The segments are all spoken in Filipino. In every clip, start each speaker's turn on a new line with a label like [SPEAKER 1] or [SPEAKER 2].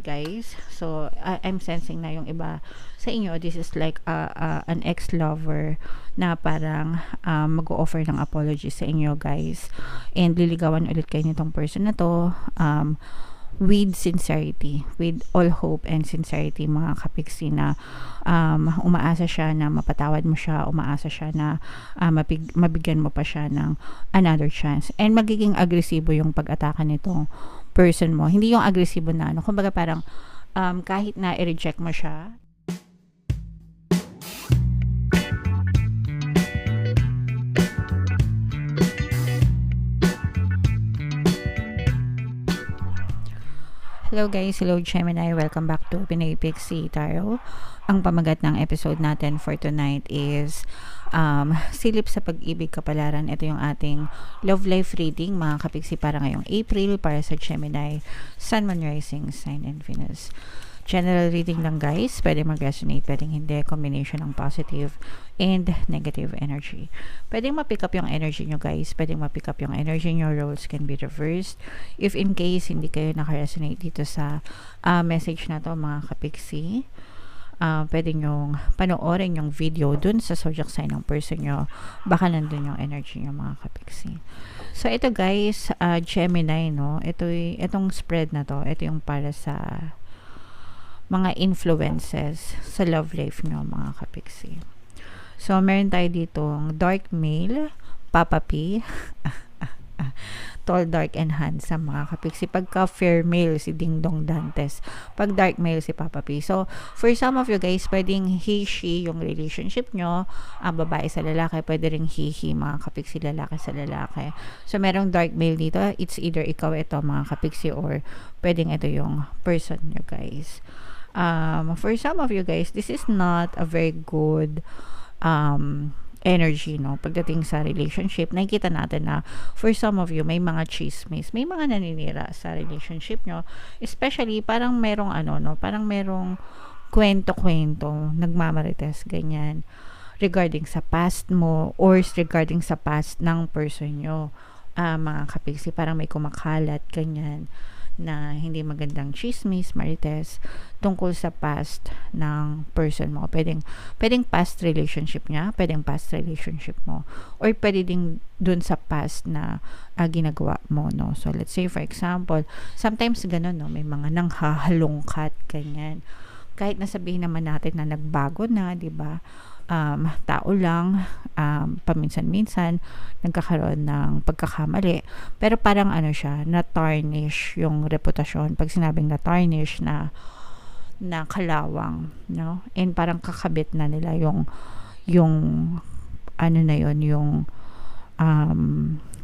[SPEAKER 1] guys. So, I'm sensing na yung iba sa inyo, this is like an ex-lover na parang mag-o-offer ng apology sa inyo, guys. And liligawan ulit kayo nitong person na to. With sincerity, with all hope and sincerity, mga kapiksi, na umaasa siya na mapatawad mo siya, umaasa siya na mabigyan mo pa siya ng another chance. And magiging agresibo yung pag-ataka nitong person mo. Hindi yung agresibo na, kumbaga parang kahit na i-reject mo siya, hello guys, hello Gemini, welcome back to Pinoy Pixie Tarot. Ang pamagat ng episode natin for tonight is silip sa pag-ibig kapalaran. Ito yung ating love life reading, mga kapiksi, para ngayong April, para sa Gemini, Sun, Moon, Rising, Sign, and Venus. General reading lang guys, pwede mag-resonate, pwedeng hindi, combination ng positive and negative energy. Pwedeng ma-pick up yung energy nyo guys, pwedeng ma-pick up yung energy nyo, roles can be reversed. If in case hindi kayo naka-resonate dito sa message na to, mga kapiksi, pwede nyong panoorin yung video dun sa zodiac sign ng person nyo, baka nandun yung energy nyo, mga kapiksi. So ito guys, Gemini, no, itong spread na to, ito yung para sa mga influences sa love life nyo, mga kapiksi. So, meron tayo ditong dark male, Papa P, tall, dark, and handsome, mga kapiksi. Pagka fair male, si Ding Dong Dantes. Pag dark male, si Papa P. So, for some of you guys, pwedeng he, she yung relationship nyo. Ang babae sa lalaki, pwede ring he, mga kapiksi, lalaki sa lalaki. So, merong dark male dito. It's either ikaw ito, mga kapiksi, or pwedeng ito yung person nyo, guys. For some of you guys, this is not a very good energy, no? Pagdating sa relationship, nakikita natin na for some of you, may mga chismis, may mga naninira sa relationship nyo, especially parang merong parang merong kwento-kwento, nagmamarites, ganyan, regarding sa past mo or regarding sa past ng person nyo, mga kapiksi, parang may kumakalat, ganyan, na hindi magandang chismis, marites, tungkol sa past ng person mo. Pwedeng past relationship niya, pwedeng past relationship mo, or pwede ding dun sa past na ginagawa mo, no? So, let's say, for example, sometimes ganun, no? May mga nanghahalongkat, ganyan. Kahit nasabihin naman natin na nagbago na, di ba? Tao lang, paminsan-minsan nagkakaroon ng pagkakamali, pero parang siya, na-tarnish yung reputasyon. Pag sinabing na-tarnish, na kalawang, no? And parang kakabit na nila yung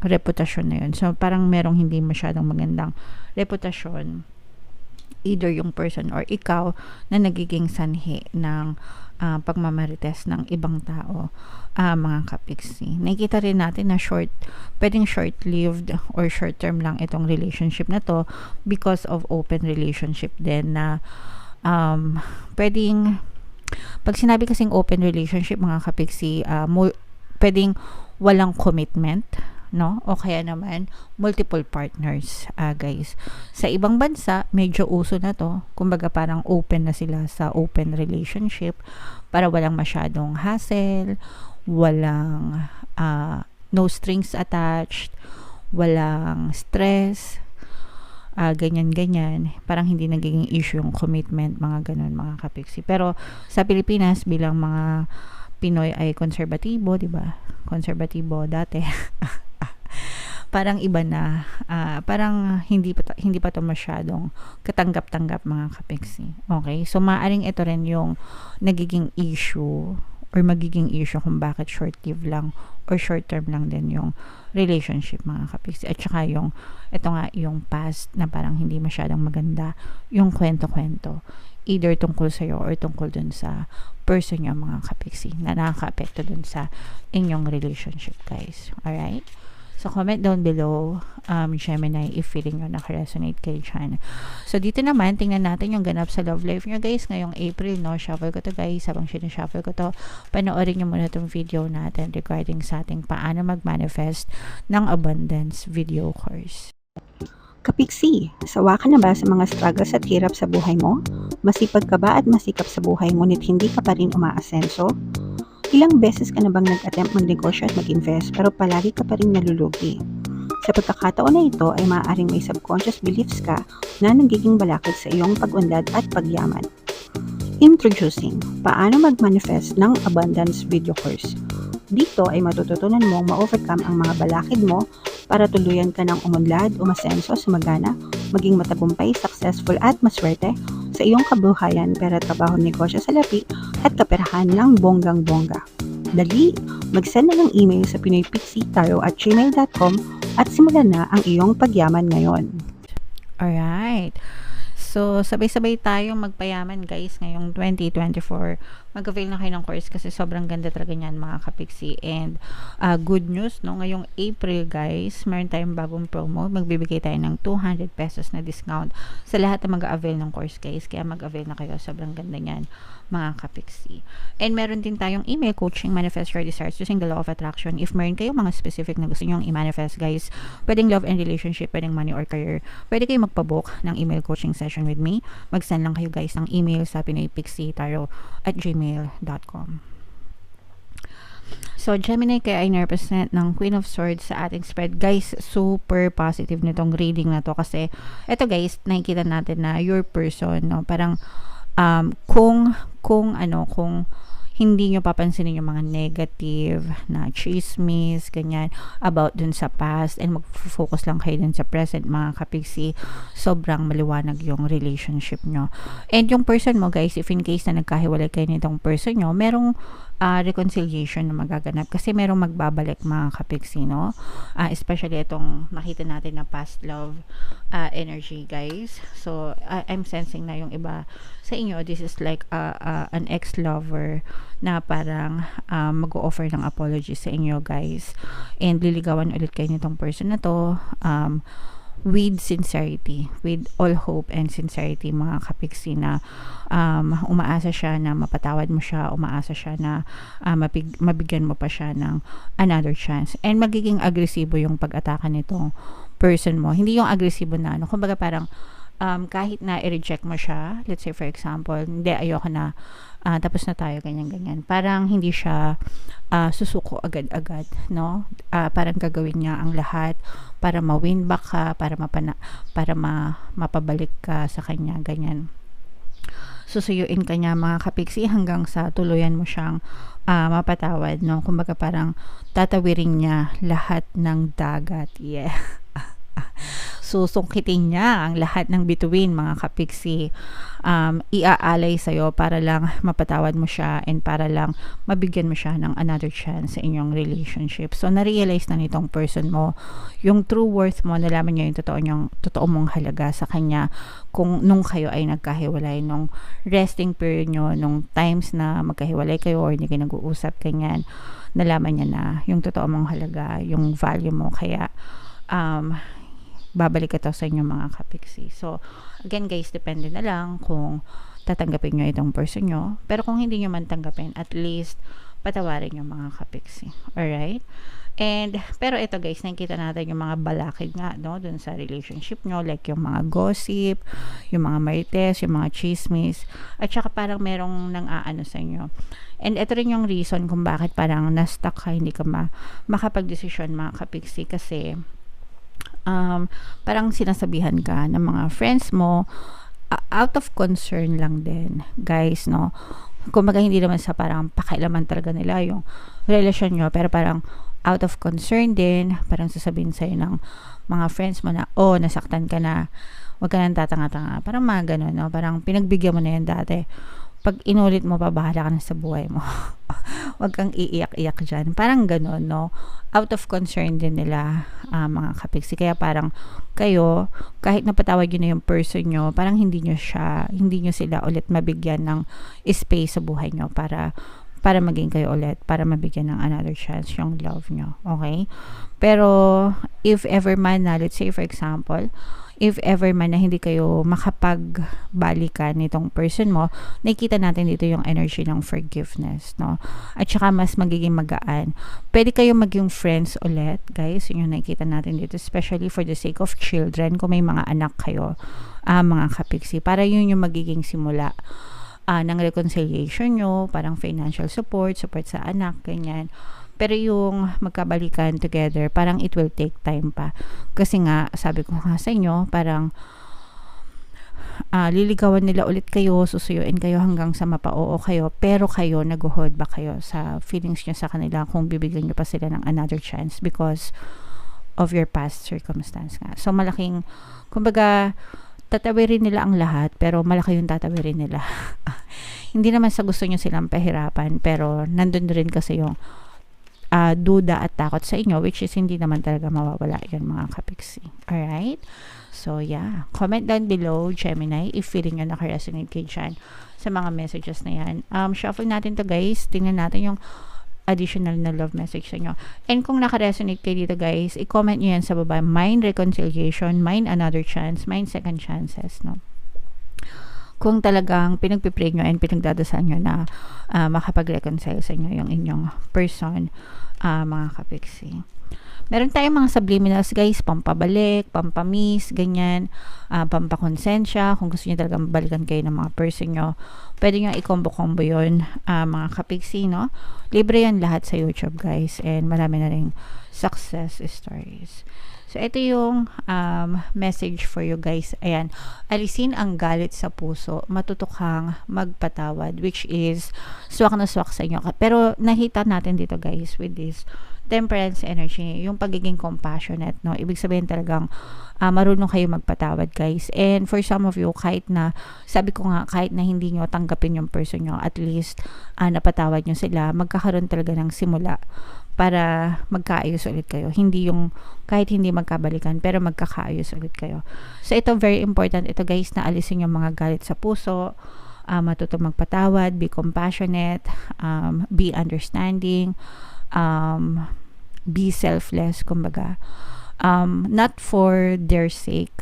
[SPEAKER 1] reputasyon na yun. So parang merong hindi masyadong magandang reputasyon, either yung person or ikaw, na nagiging sanhi ng pagmamarites ng ibang tao, mga kapiksi. Nakikita rin natin na pwedeng short-lived or short-term lang itong relationship na to, because of open relationship din, na pwedeng, pag sinabi kasing open relationship, mga kapiksi, pwedeng walang commitment, no? O kaya naman multiple partners, guys. Sa ibang bansa, medyo uso na to. Kumbaga parang open na sila sa open relationship para walang masyadong hassle, walang no strings attached, walang stress, ganyan-ganyan. Parang hindi nagiging issue yung commitment, mga ganun, mga kapiksi. Pero sa Pilipinas, bilang mga Pinoy ay konserbatibo, di ba? Konserbatibo dati. Parang iba na, parang hindi pa to masyadong katanggap-tanggap, mga kapiksi. Okay? So, maaring ito rin yung nagiging issue or magiging issue kung bakit short-lived lang or short-term lang din yung relationship, mga kapiksi. At saka ito nga, yung past na parang hindi masyadong maganda, yung kwento-kwento, either tungkol sa'yo or tungkol dun sa person nyo, mga kapiksi, na nakaka-apekto dun sa inyong relationship, guys. Alright? So, comment down below, Gemini, if feeling nyo nakaresonate kayo dyan. So, dito naman, tingnan natin yung ganap sa love life nyo, guys, ngayong April, no? Shuffle ko to, guys. Habang sinashuffle ko to, panoorin nyo muna itong video natin regarding sa ating paano mag-manifest ng abundance video course.
[SPEAKER 2] Kapiksi, sawa ka na ba sa mga struggles at hirap sa buhay mo? Masipag ka ba at masikap sa buhay ngunit hindi ka pa rin umaasenso? Ilang beses ka na bang nag-attempt magnegosyo at mag-invest pero palagi ka pa rin nalulugi? Sa pagkakataon na ito ay maaaring may subconscious beliefs ka na nagiging balakid sa iyong pag-unlad at pagyaman. Introducing, paano mag-manifest ng abundance video course. Dito ay matututunan mong ma-overcome ang mga balakid mo para tuluyan ka ng umunlad, umasenso, sumagana, maging matagumpay, successful at maswerte sa iyong kabuhayan, pera, trabaho, negosyo, salapi at kaperahan ng bonggang-bongga. Dali, mag-send na ng email sa pinoypixietaro@gmail.com at simulan na ang iyong pagyaman ngayon.
[SPEAKER 1] Alright. So, sabay-sabay tayong magpayaman guys ngayong 2024. Mag-avail na kayo ng course kasi sobrang ganda talaga niyan mga kapiksi. And good news, no? Ngayong April guys, meron tayong bagong promo. Magbibigay tayo ng 200 pesos na discount sa lahat na mag-avail ng course guys. Kaya mag-avail na kayo. Sobrang ganda niyan mga kapiksi. And meron din tayong email coaching, manifest your desires using the law of attraction. If meron kayong mga specific na gusto nyong i-manifest guys, pwedeng love and relationship, pwedeng money or career, pwede kayo magpabook ng email coaching session with me. Mag-send lang kayo guys ng email sa pinoypixietaro@gmail.com. So, Gemini, kaya ay represent ng Queen of Swords sa ating spread. Guys, super positive nitong reading na to kasi eto guys, nakikita natin na your person, no? Parang kung hindi nyo papansinin yung mga negative na chismis, ganyan, about dun sa past and mag-focus lang kayo dun sa present mga kapiksi, sobrang maliwanag yung relationship nyo. And yung person mo guys, if in case na nagkahiwalay kayo nitong person nyo, merong reconciliation na magaganap kasi merong magbabalik mga kapiksi, no? Especially itong nakita natin na past love energy guys. So, I'm sensing na yung iba sa inyo, this is like an ex-lover na parang mag-o-offer ng apology sa inyo guys, and liligawan ulit kayo nitong person na to with sincerity, with all hope and sincerity mga kapiksi, na umaasa siya na mapatawad mo siya, umaasa siya na mabigyan mo pa siya ng another chance, and magiging agresibo yung pag-ataka nitong person mo. Hindi yung agresibo na kumbaga parang kahit na i-reject mo siya, let's say for example, hindi, ayoko na, tapos na tayo, ganyan-ganyan. Parang hindi siya susuko agad-agad, no? Parang gagawin niya ang lahat para ma-win back ka, para mapabalik ka sa kanya, ganyan. Susuyuin ka niya mga kapiksi hanggang sa tuluyan mo siyang mapatawad, no? Kumbaga parang tatawirin niya lahat ng dagat. Yeah. Susungkitin niya ang lahat ng bituin mga kapiksi, iaalay sa'yo para lang mapatawad mo siya and para lang mabigyan mo siya ng another chance sa inyong relationship. So, na-realize na nitong person mo yung true worth mo, nalaman niya yung totoo mong halaga sa kanya kung nung kayo ay nagkahiwalay, nung resting period nyo, nung times na magkahiwalay kayo or hindi kayo nag-uusap, ganyan, nalaman niya na yung totoo mong halaga, yung value mo, kaya babalik ito sa inyong mga kapiksi. So, again guys, depende na lang kung tatanggapin nyo itong person nyo. Pero kung hindi nyo man tanggapin, at least patawarin yung mga kapiksi. Alright? And, pero ito guys, nakikita natin yung mga balakid nga, no, dun sa relationship nyo, like yung mga gossip, yung mga marites, yung mga chismis, at saka parang merong nang-aano sa inyo. And ito rin yung reason kung bakit parang na-stuck ka, hindi ka makapag-desisyon mga kapiksi, kasi parang sinasabihan ka ng mga friends mo out of concern lang din guys, no? Kumbaga hindi naman sa parang pakialaman talaga nila yung relasyon nyo, pero parang out of concern din, parang sasabihin sa'yo ng mga friends mo na, oh, nasaktan ka na, wag ka nang tatanga-tanga, parang mga ganun, no? Parang pinagbigyan mo na yan dati, pag inulit mo pa, bahala ka na sa buhay mo. Wag kang iiyak-iyak dyan. Parang gano'n, no? Out of concern din nila, mga kapiksi. Kaya parang kayo, kahit napatawad nyo na yung person nyo, parang hindi nyo sila ulit mabigyan ng space sa buhay nyo para maging kayo ulit, para mabigyan ng another chance yung love nyo. Okay? Pero, if ever man na, let's say for example, if ever man na hindi kayo makapagbalikan nitong person mo, nakikita natin dito yung energy ng forgiveness, no? At saka mas magiging magaan. Pwede kayo maging friends ulit, guys. Yun yung nakikita natin dito, especially for the sake of children, kung may mga anak kayo, mga kapiksi. Para yun yung magiging simula ng reconciliation nyo, parang financial support sa anak, ganyan. Pero yung magkabalikan together, parang it will take time pa. Kasi nga, sabi ko nga sa inyo, parang liligawan nila ulit kayo, susuyuin kayo hanggang sa mapa-oo kayo, pero kayo, nag-hold ba kayo sa feelings nyo sa kanila kung bibigyan nyo pa sila ng another chance because of your past circumstance nga. So, malaking, kumbaga, tatawirin nila ang lahat, pero malaki yung tatawirin nila. Hindi naman sa gusto nyo silang pahirapan, pero nandun rin kasi yung duda at takot sa inyo, which is hindi naman talaga mawawala yun, mga kapiksi. Alright? So, yeah. Comment down below, Gemini, if feeling nyo nakaresonate kayo dyan sa mga messages na yan. Shuffle natin to, guys. Tingnan natin yung additional na love message sa inyo. And kung nakaresonate kayo dito, guys, i-comment nyo yan sa baba. Mine reconciliation, mine another chance, mine second chances, no? Kung talagang pinagpipray nyo and pinagdadasal nyo na makapag-reconcile sa inyo yung inyong person, mga kapiksi. Meron tayong mga subliminals, guys, pampabalik, pampamiss, ganyan, pampakonsensya, kung gusto nyo talagang balikan kayo ng mga person nyo, pwede nyo i-combo-combo yun, mga kapiksi, no? Libre yan lahat sa YouTube, guys, and marami na rin success stories. So, ito yung message for you, guys. Ayan, alisin ang galit sa puso, matuto kang magpatawad, which is swak na swak sa inyo. Pero nakita natin dito, guys, with this temperance energy, yung pagiging compassionate, no? Ibig sabihin talagang marunong kayo magpatawad, guys. And for some of you, kahit na, sabi ko nga, kahit na hindi nyo tanggapin yung person nyo, at least napatawad nyo sila, magkakaroon talaga ng simula para magkaayos ulit kayo. Hindi yung, kahit hindi magkabalikan, pero magkakaayos ulit kayo. So, ito, very important. Ito, guys, na alisin yung mga galit sa puso, matuto magpatawad, be compassionate, be understanding, be selfless, kumbaga. Not for their sake,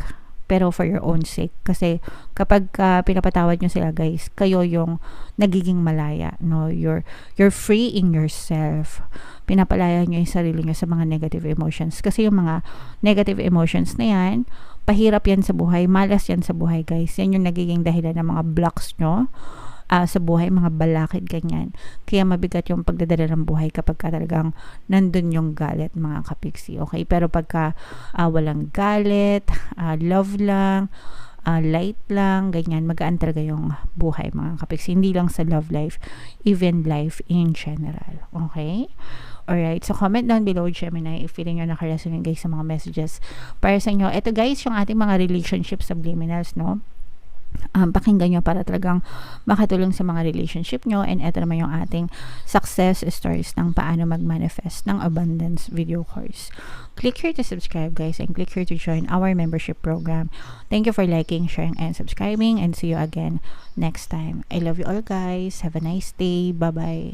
[SPEAKER 1] pero for your own sake. Kasi kapag pinapatawad nyo sila, guys, kayo yung nagiging malaya, no? You're freeing yourself. Pinapalaya nyo yung sarili nyo sa mga negative emotions. Kasi yung mga negative emotions na yan, pahirap yan sa buhay, malas yan sa buhay, guys. Yan yung nagiging dahilan ng mga blocks nyo sa buhay, mga balakid, ganyan. Kaya mabigat yung pagdadala ng buhay kapag talagang nandun yung galit, mga kapiksi. Okay? Pero pagka walang galit, love lang, light lang, ganyan, magaan talaga yung buhay, mga kapiksi. Hindi lang sa love life, even life in general. Okay? Alright, so comment down below, Gemini, if feeling nyo nakaresonate, guys, sa mga messages para sa inyo. Ito, guys, yung ating mga relationship subliminals, no? Pakinggan nyo para talagang makatulong sa mga relationship nyo. And ito naman yung ating success stories ng paano mag-manifest ng abundance video course. Click here to subscribe, guys, and click here to join our membership program. Thank you for liking, sharing, and subscribing, and see you again next time. I love you all, guys. Have a nice day. Bye-bye.